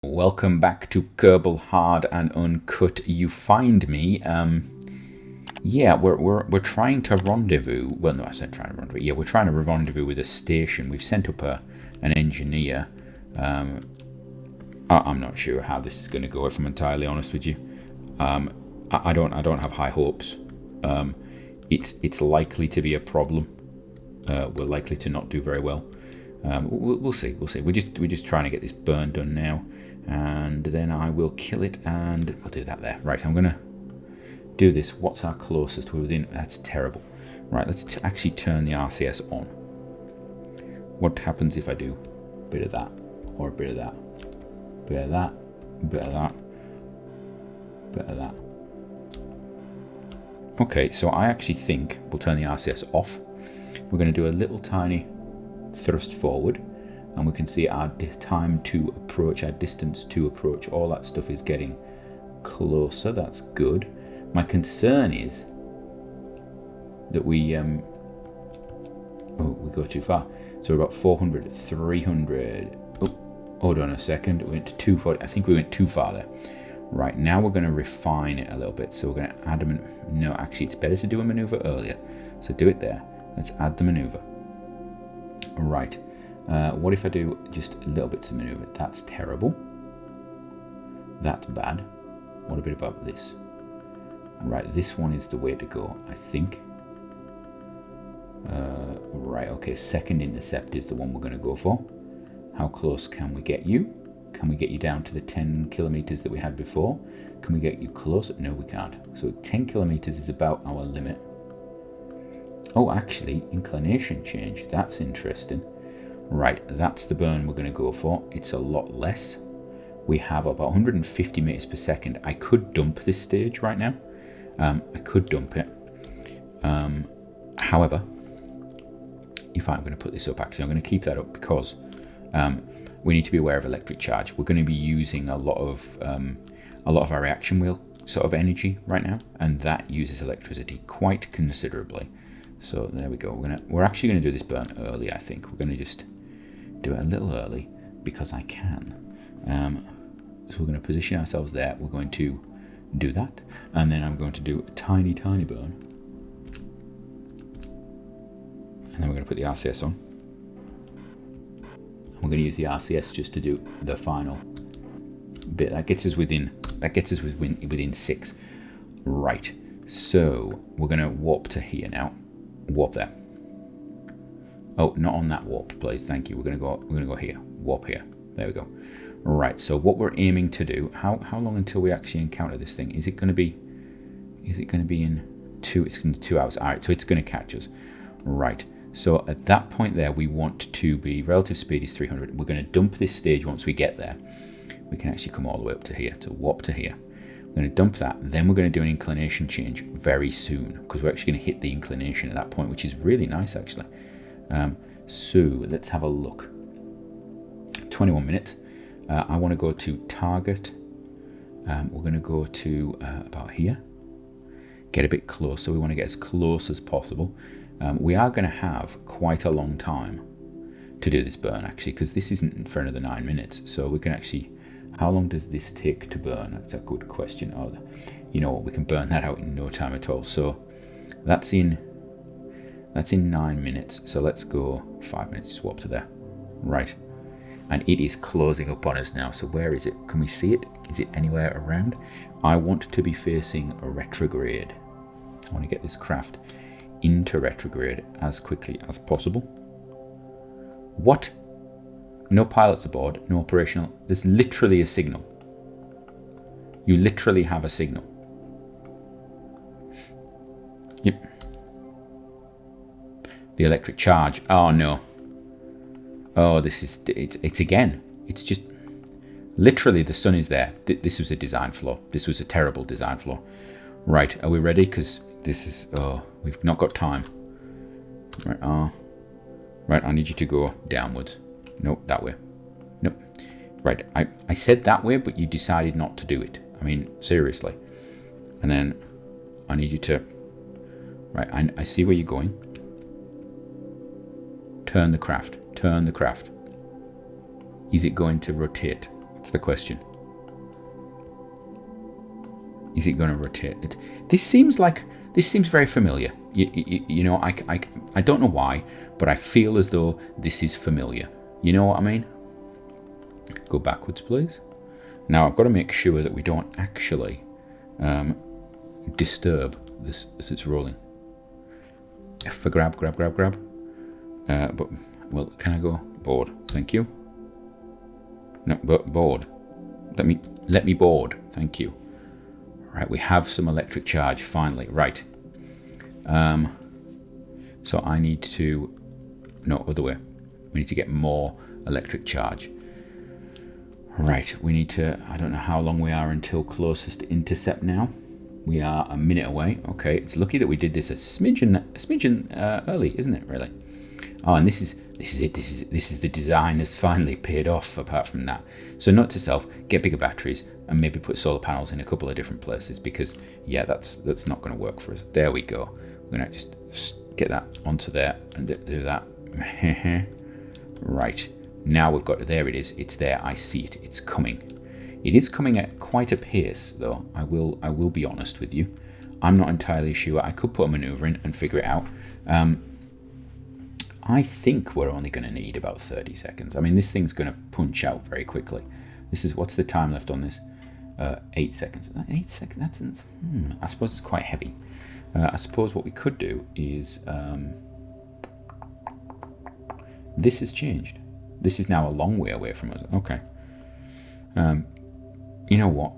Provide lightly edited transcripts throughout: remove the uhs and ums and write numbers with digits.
Welcome back to Kerbal Hard and Uncut. You find me. Yeah, we're trying to rendezvous. Well, no, I said trying to rendezvous. Yeah, we're trying to rendezvous with a station. We've sent up an engineer. I'm not sure how this is going to go. If I'm entirely honest with you, I don't have high hopes. It's likely to be a problem. We're likely to not do very well. We'll see. We're just trying to get this burn done now. And then I will kill it, and we'll do that there. Right, I'm gonna do this. What's our closest? We're within. That's terrible. Right, let's actually turn the RCS on. What happens if I do a bit of that, or a bit of that, bit of that, bit of that, bit of that? Okay, so I actually think we'll turn the RCS off. We're going to do a little tiny thrust forward. And we can see our time to approach, our distance to approach, all that stuff is getting closer. That's good. My concern is that we go too far. So we're about 400, 300. Oh, hold on a second. We went to 240. I think we went too far there. Right, now we're going to refine it a little bit. So we're going to add a no, actually it's better to do a maneuver earlier. So do it there. Let's add the maneuver. Right. What if I do just a little bit of maneuver? That's terrible. That's bad. What a bit about this? Right, this one is the way to go, I think. Right, okay, second intercept is the one we're going to go for. How close can we get you? Can we get you down to the 10 kilometers that we had before? Can we get you closer? No, we can't. So 10 kilometers is about our limit. Oh, actually, inclination change. That's interesting. Right, that's the burn we're going to go for. It's a lot less. We have about 150 meters per second. I could dump this stage right now. I could dump it. However, if I'm going to put this up, actually, I'm going to keep that up because we need to be aware of electric charge. We're going to be using a lot of our reaction wheel sort of energy right now, and that uses electricity quite considerably. So there we go. We're actually going to do this burn early. I think we're going to just do it a little early because I can. So we're going to position ourselves there. We're going to do that, and then I'm going to do a tiny burn, and then we're going to put the RCS on. And we're going to use the RCS just to do the final bit. That gets us within 6. Right. So we're going to warp to here now. Warp there. Oh, not on that warp, please. Thank you. We're gonna go here. Warp here. There we go. Right. So what we're aiming to do? How long until we actually encounter this thing? Is it going to be in 2? It's going to be 2 hours. All right. So it's going to catch us. Right. So at that point there, we want to be relative speed is 300. We're going to dump this stage once we get there. We can actually come all the way up to here to warp to here. We're going to dump that. Then we're going to do an inclination change very soon because we're actually going to hit the inclination at that point, which is really nice actually. So let's have a look. 21 minutes. I want to go to target. We're going to go to about here. Get a bit closer. We want to get as close as possible. We are going to have quite a long time to do this burn actually, because this isn't for another 9 minutes. So we can actually. How long does this take to burn? That's a good question. Oh, you know what? We can burn that out in no time at all. So that's in 9 minutes. So let's go 5 minutes. Swap to there. Right. And it is closing up on us now. So where is it? Can we see it? Is it anywhere around? I want to be facing a retrograde. I want to get this craft into retrograde as quickly as possible. What? No pilots aboard, no operational. There's literally a signal. You literally have a signal. Yep. The electric charge. Oh no. Oh, it's again. It's just literally the sun is there. This was a design flaw. This was a terrible design flaw. Right, are we ready? Because this is, we've not got time. Right, right, I need you to go downwards. Nope, that way. Nope. Right, I said that way, but you decided not to do it. I mean, seriously. And then I need you to... Right, I see where you're going. Turn the craft. Turn the craft. Is it going to rotate? That's the question. Is it going to rotate it? This seems very familiar. You know, I don't know why, but I feel as though this is familiar. You know what I mean? Go backwards, please. Now I've got to make sure that we don't actually disturb this as it's rolling. F for grab. But well, can I go board? Thank you. No, but board. Let me board. Thank you. Right, we have some electric charge finally. Right. So I need to, no, other way. We need to get more electric charge. Right, we need to, I don't know how long we are until closest to intercept now. We are a minute away. Okay, it's lucky that we did this a smidgen early, isn't it, really? Oh, and this is it. This is the design has finally paid off, apart from that. So note to self, get bigger batteries and maybe put solar panels in a couple of different places, because yeah, that's not going to work for us. There we go. We're going to just get that onto there and do that. Right. Now we've got, there it is. It's there. I see it. It's coming. It is coming at quite a pace, though. I will be honest with you. I'm not entirely sure. I could put a maneuver in and figure it out. I think we're only going to need about 30 seconds. I mean, this thing's going to punch out very quickly. This is, what's the time left on this? 8 seconds. 8 seconds. That's I suppose it's quite heavy. I suppose what we could do is this has changed. This is now a long way away from us. Okay. You know what?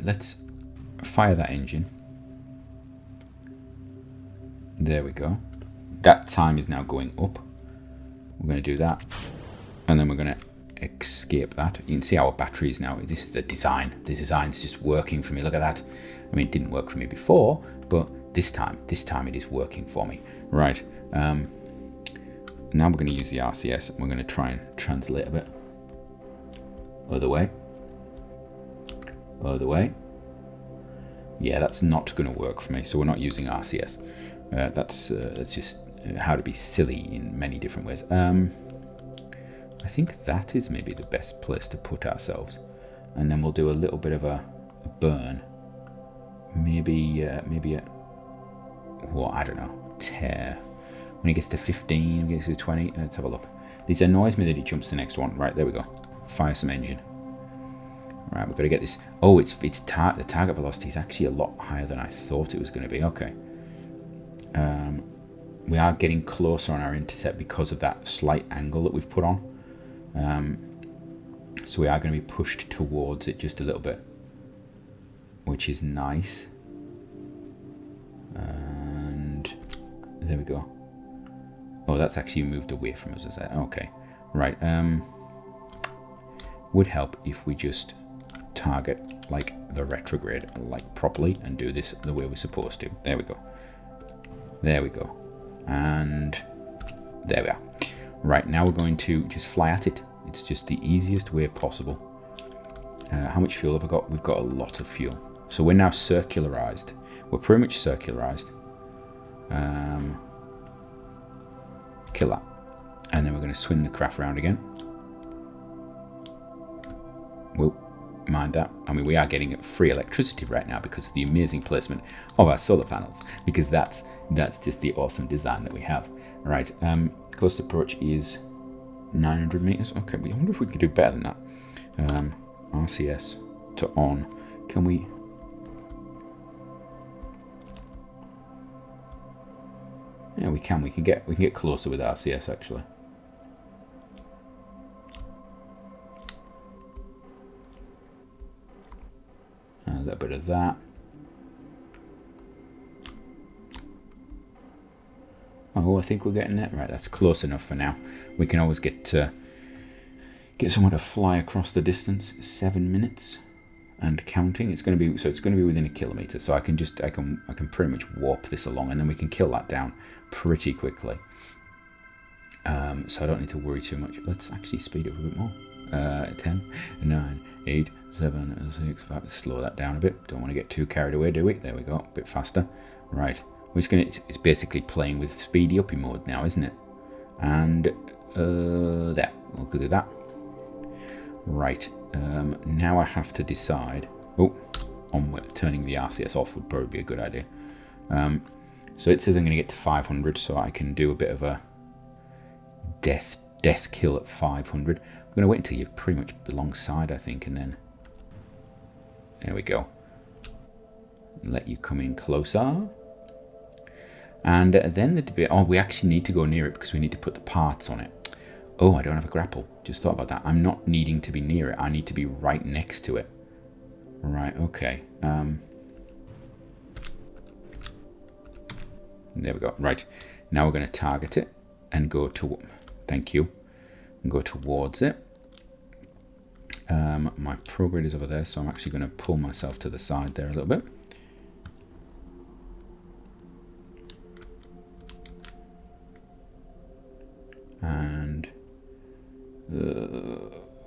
Let's fire that engine. There we go. That time is now going up. We're going to do that. And then we're going to escape that. You can see our batteries now. This is the design. The design's just working for me. Look at that. I mean, it didn't work for me before, but this time it is working for me. Right. Now we're going to use the RCS and we're going to try and translate a bit. Other way. Other way. Yeah, that's not going to work for me, so we're not using RCS. That's just how to be silly in many different ways. I think that is maybe the best place to put ourselves. And then we'll do a little bit of a burn. Maybe a, what, I don't know, tear. When it gets to 15, when it gets to 20, let's have a look. This annoys me that it jumps to the next one. Right, there we go. Fire some engine. Right, we've got to get this. Oh, the target velocity is actually a lot higher than I thought it was going to be. Okay. We are getting closer on our intercept because of that slight angle that we've put on. So we are going to be pushed towards it just a little bit, which is nice. And there we go. Oh, that's actually moved away from us. Is that okay? Right. Would help if we just target like the retrograde like properly and do this the way we're supposed to. There we go. There we go. And there we are. Right, now we're going to just fly at it. It's just the easiest way possible. How much fuel have I got? We've got a lot of fuel. So we're now circularized. We're pretty much circularized. Kill that. And then we're going to swing the craft around again. Well, mind that. I mean, we are getting free electricity right now because of the amazing placement of our solar panels, because that's just the awesome design that we have. Right, close approach is 900 meters. Okay, I wonder if we could do better than that. RCS to on. Can we? Yeah, we can. We can get closer with RCS actually. A little bit of that. Oh, I think we're getting it right. That's close enough for now. We can always get someone to fly across the distance. 7 minutes and counting. It's going to be within a kilometer. So I can pretty much warp this along, and then we can kill that down pretty quickly. So I don't need to worry too much. Let's actually speed it up a bit more. 10, 9, 8, 7, 6, 5. Slow that down a bit. Don't want to get too carried away, do we? There we go. A bit faster. Right. It's basically playing with speedy uppy mode now, isn't it? And There, we'll do that. Right, now I have to decide. Oh, on turning the RCS off would probably be a good idea. So it says I'm going to get to 500, so I can do a bit of a death kill at 500. I'm going to wait until you're pretty much alongside, I think, and then there we go. Let you come in closer. And then the debate. Oh, we actually need to go near it because we need to put the parts on it. Oh, I don't have a grapple. Just thought about that. I'm not needing to be near it. I need to be right next to it. Right, okay. There we go. Right. Now we're going to target it and go to... Thank you. And go towards it. My prograde is over there, so I'm actually going to pull myself to the side there a little bit. And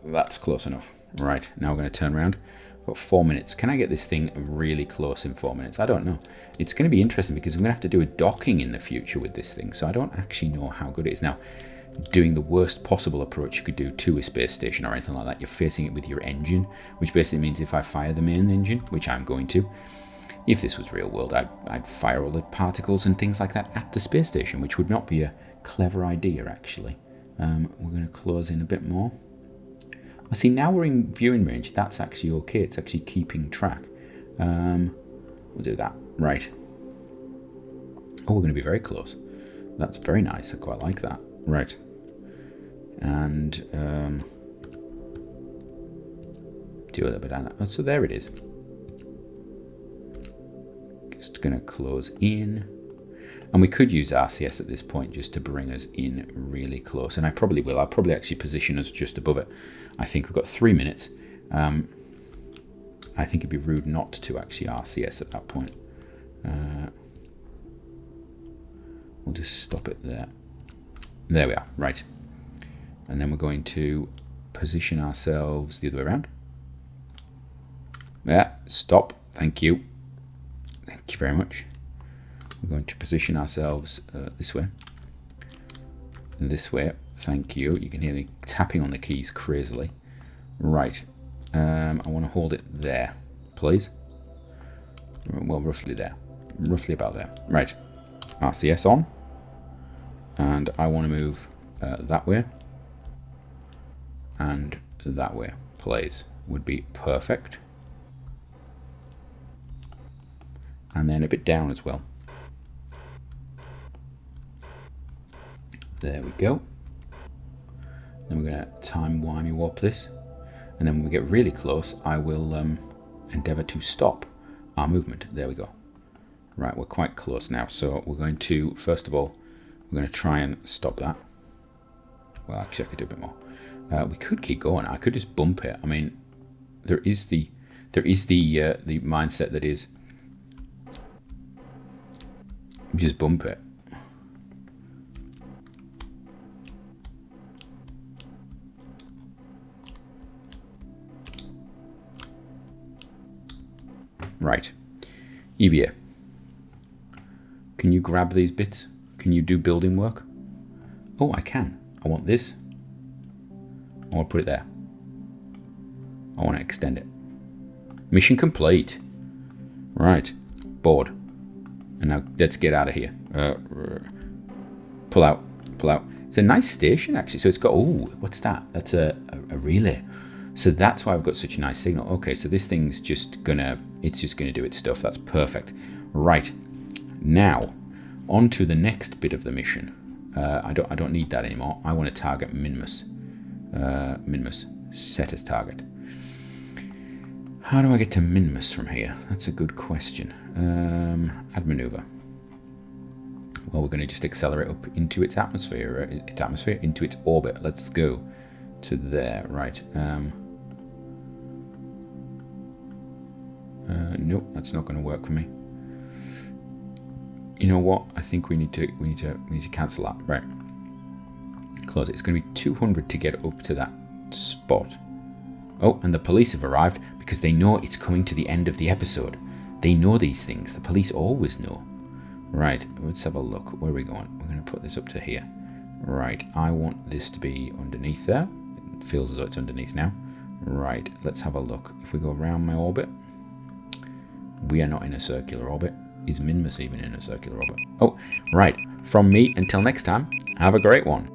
that's close enough. Right, now we're going to turn around. I've got 4 minutes. Can I get this thing really close in 4 minutes? I don't know. It's going to be interesting because we're going to have to do a docking in the future with this thing, so I don't actually know how good it is. Now, doing the worst possible approach you could do to a space station or anything like that, you're facing it with your engine, which basically means if I fire the main engine, which I'm going to, if this was real world, I'd fire all the particles and things like that at the space station, which would not be a clever idea, actually. We're going to close in a bit more. Well, see, now we're in viewing range. That's actually okay. It's actually keeping track. We'll do that. Right. Oh, we're going to be very close. That's very nice. I quite like that. Right. And do a little bit of that. Oh, so there it is. Just going to close in. And we could use RCS at this point just to bring us in really close. And I probably will. I'll probably actually position us just above it. I think we've got 3 minutes. I think it'd be rude not to actually RCS at that point. We'll just stop it there. There we are. Right. And then we're going to position ourselves the other way around. Yeah, stop. Thank you. Thank you very much. We're going to position ourselves this way. This way. Thank you. You can hear me tapping on the keys crazily. Right. I want to hold it there, please. Well, roughly there. Roughly about there. Right. RCS on. And I want to move that way. And that way, please. Would be perfect. And then a bit down as well. There we go. Then we're going to time-wimey warp this. And then when we get really close, I will endeavour to stop our movement. There we go. Right, we're quite close now. So we're going to, first of all, we're going to try and stop that. Well, actually, I could do a bit more. We could keep going. I could just bump it. I mean, there is the mindset that is just bump it. Right. EVA. Can you grab these bits? Can you do building work? Oh, I can. I want this. I want to put it there. I want to extend it. Mission complete. Right. Board. And now let's get out of here. Pull out. Pull out. It's a nice station, actually. So it's got... Oh, what's that? That's a relay. So that's why I've got such a nice signal. Okay, so this thing's just gonna... It's just gonna do its stuff. That's perfect. Right. Now, on to the next bit of the mission. I don't need that anymore. I want to target Minmus. Minmus. Set as target. How do I get to Minmus from here? That's a good question. Add maneuver. Well, we're going to just accelerate up into its atmosphere. Into its orbit. Let's go to there. Right. Nope, that's not going to work for me. You know what? I think we need to cancel that. Right. Close it. It's going to be 200 to get up to that spot. Oh, and the police have arrived because they know it's coming to the end of the episode. They know these things. The police always know. Right. Let's have a look. Where are we going? We're going to put this up to here. Right, I want this to be underneath there. It feels as though it's underneath now. Right, let's have a look. If we go around my orbit, we are not in a circular orbit. Is Minmus even in a circular orbit? Oh, right. From me, until next time, have a great one.